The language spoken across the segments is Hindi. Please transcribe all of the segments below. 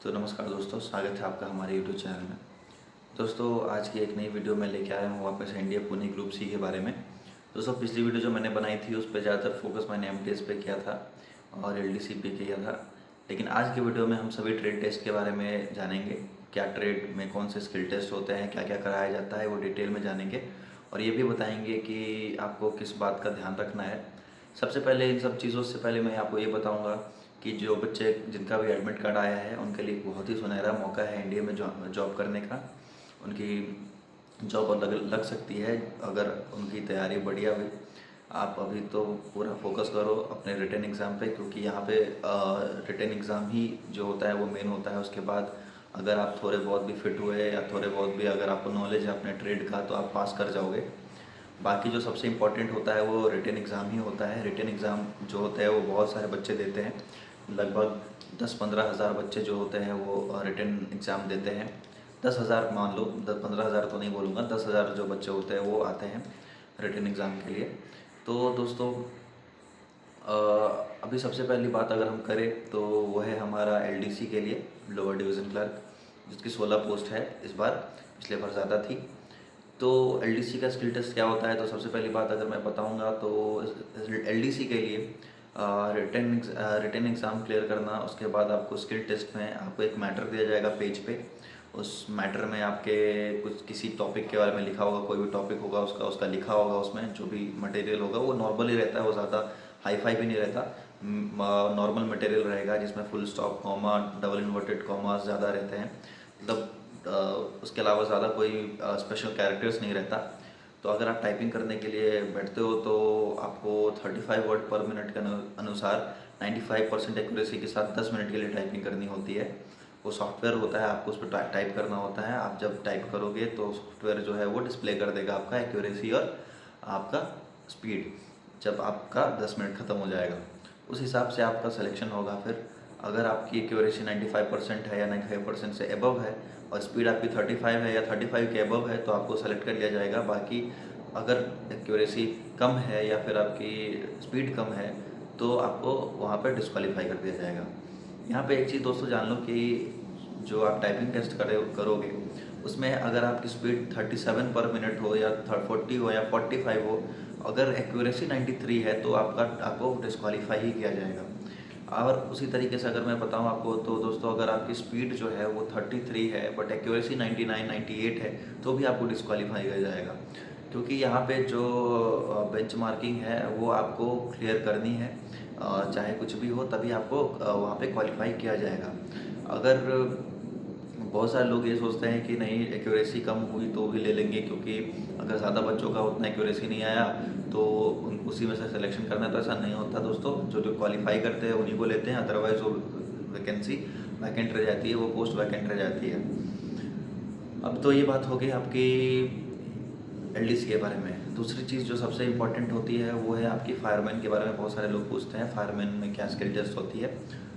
तो नमस्कार दोस्तों, स्वागत है आपका हमारे यूट्यूब चैनल में। दोस्तों, आज की एक नई वीडियो मैं लेके आया हूँ वापस एनडीए पुणे ग्रुप सी के बारे में। दोस्तों, पिछली वीडियो जो मैंने बनाई थी उस पर ज़्यादातर फोकस मैंने एमटीएस पे किया था और एलडीसी पे किया था। लेकिन आज की वीडियो में हम सभी ट्रेड टेस्ट के बारे में जानेंगे। क्या ट्रेड में कौन से स्किल टेस्ट होते हैं, क्या क्या कराया जाता है, वो डिटेल में जानेंगे और ये भी बताएंगे कि आपको किस बात का ध्यान रखना है। सबसे पहले इन सब चीज़ों से पहले मैं आपको ये बताऊंगा कि जो बच्चे जिनका भी एडमिट कार्ड आया है उनके लिए बहुत ही सुनहरा मौका है एनडीए में जॉब करने का। उनकी जॉब लग सकती है अगर उनकी तैयारी बढ़िया हुई। आप अभी तो पूरा फोकस करो अपने रिटन एग्ज़ाम पे, क्योंकि यहाँ पे रिटन एग्ज़ाम ही जो होता है वो मेन होता है। उसके बाद अगर आप थोड़े बहुत भी फिट हुए या थोड़े बहुत भी अगर आपको नॉलेज है अपने ट्रेड का तो आप पास कर जाओगे। बाकी जो सबसे इम्पोर्टेंट होता है वो रिटन एग्ज़ाम ही होता है। रिटन एग्ज़ाम जो होता है वो बहुत सारे बच्चे देते हैं, लगभग 10-15 हज़ार बच्चे जो होते हैं वो रिटन एग्ज़ाम देते हैं। 10,000 मान लो, 10-15 हज़ार तो नहीं बोलूँगा, 10,000 जो बच्चे होते हैं वो आते हैं रिटन एग्ज़ाम के लिए। तो दोस्तों, अभी सबसे पहली बात अगर हम करें तो वो है हमारा एलडीसी के लिए, लोअर डिवीज़न क्लर्क, जिसकी 16 पोस्ट है इस बार, पिछले बार ज़्यादा थी। तो एलडीसी का स्किल टेस्ट क्या होता है, तो सबसे पहली बात अगर मैं बताऊंगा तो एलडीसी के लिए रिटन एग्ज़ाम क्लियर करना, उसके बाद आपको स्किल टेस्ट में आपको एक मैटर दिया जाएगा पेज पे। उस मैटर में आपके कुछ किसी टॉपिक के बारे में लिखा होगा, कोई भी टॉपिक होगा उसका उसका लिखा होगा। उसमें जो भी मटेरियल होगा वो नॉर्मल ही रहता है, वो ज़्यादा हाई फाई भी नहीं रहता, नॉर्मल मटेरियल रहेगा जिसमें full stop, comma, double inverted commas ज़्यादा रहते हैं, मतलब उसके अलावा ज़्यादा कोई स्पेशल कैरेक्टर्स नहीं रहता। तो अगर आप टाइपिंग करने के लिए बैठते हो तो आपको 35 वर्ड पर मिनट के अनुसार 95% एक्यूरेसी के साथ 10 मिनट के लिए टाइपिंग करनी होती है। वो सॉफ्टवेयर होता है, आपको उस पर टाइप करना होता है। आप जब टाइप करोगे तो सॉफ्टवेयर जो है वो डिस्प्ले कर देगा आपका एक्यूरेसी और आपका स्पीड जब आपका 10 मिनट ख़त्म हो जाएगा। उस हिसाब से आपका सिलेक्शन होगा। फिर अगर आपकी एक्यूरेसी 95% है या 95% से एबव है और स्पीड आपकी 35 है या 35 के अबव है तो आपको सेलेक्ट कर लिया जाएगा। बाकी अगर एक्यूरेसी कम है या फिर आपकी स्पीड कम है तो आपको वहाँ पर डिस्क्वालीफाई कर दिया जाएगा। यहाँ पे एक चीज़ दोस्तों जान लो कि जो आप टाइपिंग टेस्ट करोगे उसमें अगर आपकी स्पीड 37 पर मिनट हो या 40 हो या 45 हो, अगर एक्यूरेसी 93 है तो आपको डिस्क्वालीफाई ही किया जाएगा। और उसी तरीके से अगर मैं बताऊं आपको तो दोस्तों, अगर आपकी स्पीड जो है वो 33 है बट एक्यूरेसी 99-98 है तो भी आपको डिस्क्वालीफाई किया जाएगा, क्योंकि यहाँ पे जो बेंचमार्किंग है वो आपको क्लियर करनी है। चाहे कुछ भी हो तभी आपको वहाँ पे क्वालिफाई किया जाएगा। अगर बहुत सारे लोग ये सोचते हैं कि नहीं, एक्यूरेसी कम हुई तो भी ले लेंगे, क्योंकि अगर ज़्यादा बच्चों का उतना एक्यूरेसी नहीं आया तो उसी में से सिलेक्शन करना, तो ऐसा नहीं होता दोस्तों। जो जो क्वालिफाई करते हैं उन्हीं को लेते हैं, अदरवाइज वो वैकेंसी वैकेंट रह जाती है, वो पोस्ट वैकेंट रह जाती है। अब तो ये बात हो गई आपकी एलडीसी के बारे में। दूसरी चीज़ जो सबसे इम्पोर्टेंट होती है वो है आपकी फायरमैन के बारे में। बहुत सारे लोग पूछते हैं फायरमैन में क्या स्किल टेस्ट होती है।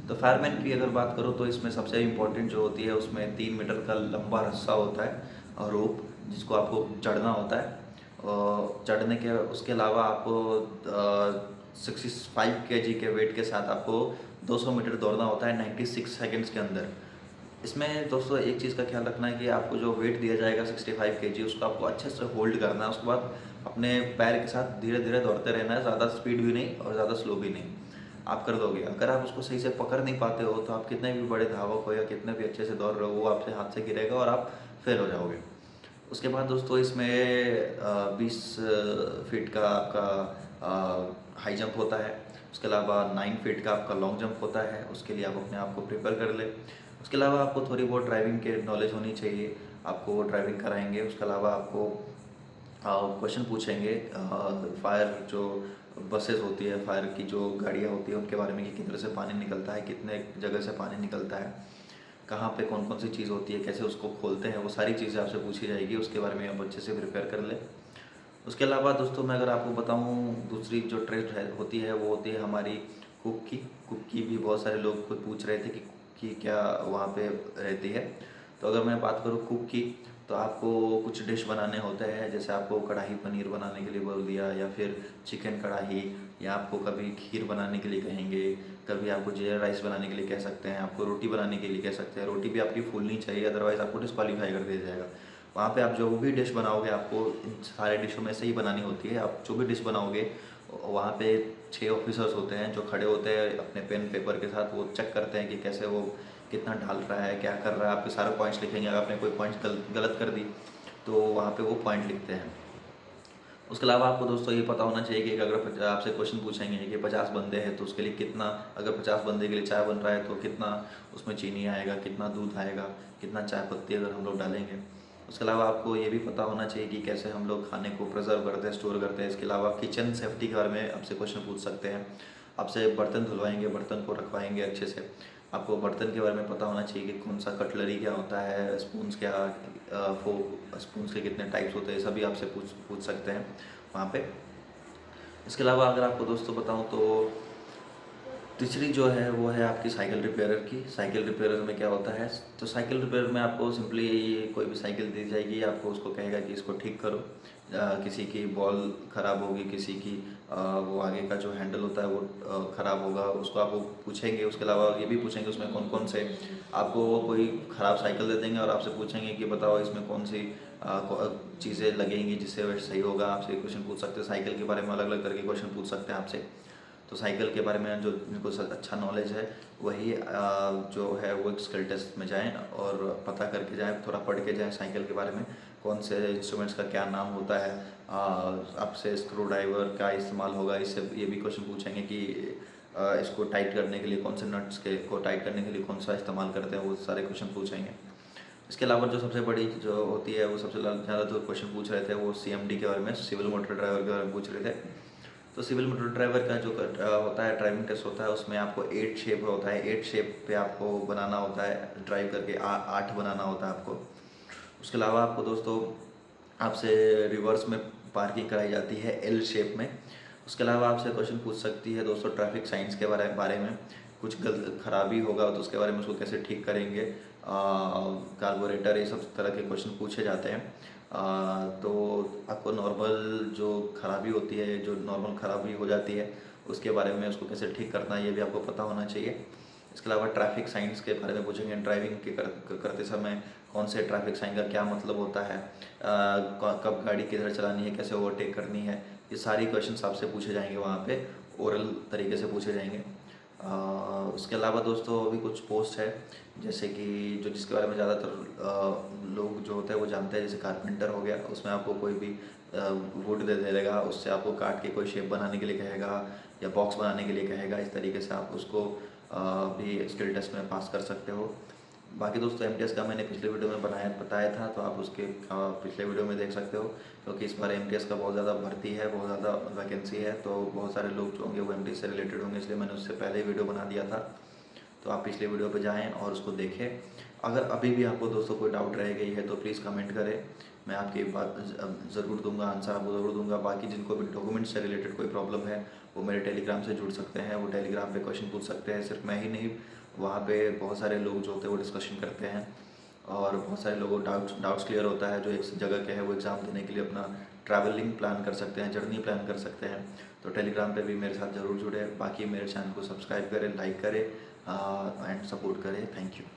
तो फायरमैन की अगर बात करो तो इसमें सबसे इम्पोर्टेंट जो होती है उसमें 3 मीटर का लंबा रस्सा होता है और रोप, जिसको आपको चढ़ना होता है। और चढ़ने के उसके अलावा आपको 65 केजी के वेट के साथ आपको 200 मीटर दौड़ना होता है 96 सेकेंड्स के अंदर। इसमें दोस्तों एक चीज़ का ख्याल रखना है कि आपको जो वेट दिया जाएगा 65 केजी, उसको आपको अच्छे से होल्ड करना है। उसके बाद अपने पैर के साथ धीरे धीरे दौड़ते रहना है, ज़्यादा स्पीड भी नहीं और ज़्यादा स्लो भी नहीं। आप कर दोगे। अगर आप उसको सही से पकड़ नहीं पाते हो तो आप कितने भी बड़े धावक हो या कितने भी अच्छे से दौड़ रहे हो, वो आपसे हाथ से गिरेगा और आप फेल हो जाओगे। उसके बाद दोस्तों इसमें 20 फीट का आपका हाई जंप होता है। उसके अलावा 9 फीट का आपका लॉन्ग जंप होता है। उसके लिए आप अपने आप को प्रिपेयर कर ले। उसके अलावा आपको थोड़ी बहुत ड्राइविंग के नॉलेज होनी चाहिए, आपको वो ड्राइविंग कराएंगे। उसके अलावा आपको क्वेश्चन पूछेंगे फायर जो बसेस होती है, फायर की जो गाड़ियाँ होती है उनके बारे में, कि किधर से पानी निकलता है, कितने जगह से पानी निकलता है, कहाँ पे कौन कौन सी चीज़ होती है, कैसे उसको खोलते हैं, वो सारी चीज़ें आपसे पूछी जाएगी। उसके बारे में आप अच्छे से प्रिपेयर कर ले। उसके अलावा दोस्तों मैं अगर आपको बताऊं, दूसरी जो ट्रेड होती है वो होती है हमारी कुक की। कुक की भी बहुत सारे लोग खुद पूछ रहे थे कि कुक की क्या वहाँ पे रहती है। तो अगर मैं बात करूँ कुक की, तो आपको कुछ डिश बनाने होते हैं, जैसे आपको कढ़ाई पनीर बनाने के लिए बोल दिया, या फिर चिकन कढ़ाई, या आपको कभी खीर बनाने के लिए कहेंगे, कभी आपको जीरा राइस बनाने के लिए कह सकते हैं, आपको रोटी बनाने के लिए कह सकते हैं। रोटी भी आपकी फूलनी चाहिए, अदरवाइज़ आपको डिस्क्वालीफाई कर दिया जाएगा। वहाँ पे आप जो भी डिश बनाओगे आपको इन सारे डिशों में से ही बनानी होती है। आप जो भी डिश बनाओगे वहाँ पे 6 ऑफिसर्स होते हैं जो खड़े होते हैं अपने पेन पेपर के साथ, वो चेक करते हैं कि कैसे वो कितना डाल रहा है, क्या कर रहा है, आपके सारे पॉइंट्स लिखेंगे। अगर आपने कोई पॉइंट गलत कर दी तो वहाँ पे वो पॉइंट लिखते हैं। उसके अलावा आपको दोस्तों ये पता होना चाहिए कि अगर आपसे क्वेश्चन पूछेंगे कि 50 बंदे हैं तो उसके लिए कितना, अगर 50 बंदे के लिए चाय बन रहा है तो कितना उसमें चीनी आएगा, कितना दूध आएगा, कितना चाय पत्ती अगर हम लोग डालेंगे। उसके अलावा आपको ये भी पता होना चाहिए कि कैसे हम लोग खाने को प्रिजर्व करते हैं, स्टोर करते हैं। इसके अलावा किचन सेफ्टी के बारे में आपसे क्वेश्चन पूछ सकते हैं। आपसे बर्तन धुलवाएंगे, बर्तन को रखवाएंगे अच्छे से। आपको बर्तन के बारे में पता होना चाहिए कि कौन सा कटलरी क्या होता है, स्पून्स क्या, फोक स्पून्स के कितने टाइप्स होते हैं, सभी आपसे पूछ सकते हैं वहाँ पे। इसके अलावा अगर आपको दोस्तों बताऊँ तो तीसरी जो है वो है आपकी साइकिल रिपेयरर की। साइकिल रिपेयरर में क्या होता है, तो साइकिल रिपेयरर में आपको सिंपली कोई भी साइकिल दी जाएगी, आपको उसको कहेगा कि इसको ठीक करो। किसी की बॉल ख़राब होगी, किसी की वो आगे का जो हैंडल होता है वो ख़राब होगा, उसको आप वो पूछेंगे। उसके अलावा ये भी पूछेंगे उसमें कौन कौन से, आपको वो कोई ख़राब साइकिल दे देंगे और आपसे पूछेंगे कि बताओ इसमें कौन सी चीज़ें लगेंगी जिससे वह सही होगा। आपसे क्वेश्चन पूछ सकते हैं, साइकिल के बारे में अलग अलग तरह के क्वेश्चन पूछ सकते हैं आपसे। तो साइकिल के बारे में जो जिनको अच्छा नॉलेज है वही जो है वो एक स्किल टेस्ट में जाएं और पता करके जाएं, थोड़ा पढ़ के जाएं साइकिल के बारे में, कौन से इंस्ट्रूमेंट्स का क्या नाम होता है। आपसे स्क्रू ड्राइवर का इस्तेमाल होगा, इससे ये भी क्वेश्चन पूछेंगे कि इसको टाइट करने के लिए कौन से नट्स के को टाइट करने के लिए कौन सा इस्तेमाल करते हैं, वो सारे क्वेश्चन पूछेंगे। इसके अलावा जो सबसे बड़ी जो होती है वो सबसे ज़्यादा जो क्वेश्चन पूछ रहे थे वो CMD के बारे में, सिविल मोटर ड्राइवर के बारे में पूछ रहे थे। तो सिविल मोटर ड्राइवर का जो होता है ड्राइविंग टेस्ट होता है, उसमें आपको 8 शेप होता है, 8 शेप पे आपको बनाना होता है, ड्राइव करके 8 बनाना होता है आपको। उसके अलावा आपको दोस्तों आपसे रिवर्स में पार्किंग कराई जाती है L शेप में। उसके अलावा आपसे क्वेश्चन पूछ सकती है दोस्तों ट्रैफिक साइंस के बारे में, कुछ खराबी होगा तो उसके बारे में उसको कैसे ठीक करेंगे, कार्बोरेटर, ये सब तरह के क्वेश्चन पूछे जाते हैं। तो आपको नॉर्मल जो खराबी होती है, जो नॉर्मल खराबी हो जाती है उसके बारे में, उसको कैसे ठीक करना है ये भी आपको पता होना चाहिए। इसके अलावा ट्रैफिक साइंस के बारे में पूछेंगे, ड्राइविंग के करते समय कौन से ट्रैफिक साइन का क्या मतलब होता है, कब गाड़ी किधर चलानी है, कैसे ओवरटेक करनी है, ये सारी क्वेश्चंस आपसे पूछे जाएंगे वहाँ पे, ओरल तरीके से पूछे जाएंगे। उसके अलावा दोस्तों अभी कुछ पोस्ट है जैसे कि जो जिसके बारे में ज़्यादातर लोग जो होते हैं वो जानते हैं, जैसे कारपेंटर हो गया, उसमें आपको कोई भी वुड दे देगा, उससे आपको काट के कोई शेप बनाने के लिए कहेगा या बॉक्स बनाने के लिए कहेगा। इस तरीके से आप उसको भी स्किल टेस्ट में पास कर सकते हो। बाकी दोस्तों MTS का मैंने पिछले वीडियो में बताया था, तो आप उसके पिछले वीडियो में देख सकते हो, क्योंकि इस बार MTS का बहुत ज़्यादा भर्ती है, बहुत ज़्यादा वैकेंसी है, तो बहुत सारे लोग जो होंगे वो MTS से रिलेटेड होंगे, इसलिए मैंने उससे पहले वीडियो बना दिया था। तो आप पिछले वीडियो पर जाएँ और उसको देखें। अगर अभी भी आपको दोस्तों कोई डाउट रह गई है तो प्लीज़ कमेंट करें, मैं आपकी बात ज़रूर दूंगा, आंसर आपको ज़रूर दूंगा। बाकी जिनको भी डॉक्यूमेंट से रिलेटेड कोई प्रॉब्लम है वो मेरे टेलीग्राम से जुड़ सकते हैं, वो टेलीग्राम पे क्वेश्चन पूछ सकते हैं। सिर्फ मैं ही नहीं, वहाँ पे बहुत सारे लोग जो होते हैं वो डिस्कशन करते हैं और बहुत सारे लोगों को डाउट्स क्लियर होता है, जो एक जगह के है वो एग्ज़ाम देने के लिए अपना ट्रैवलिंग प्लान कर सकते हैं, जर्नी प्लान कर सकते हैं। तो टेलीग्राम पे भी मेरे साथ ज़रूर जुड़े। बाकी मेरे चैनल को सब्सक्राइब करें, लाइक करें एंड सपोर्ट करें। Thank you.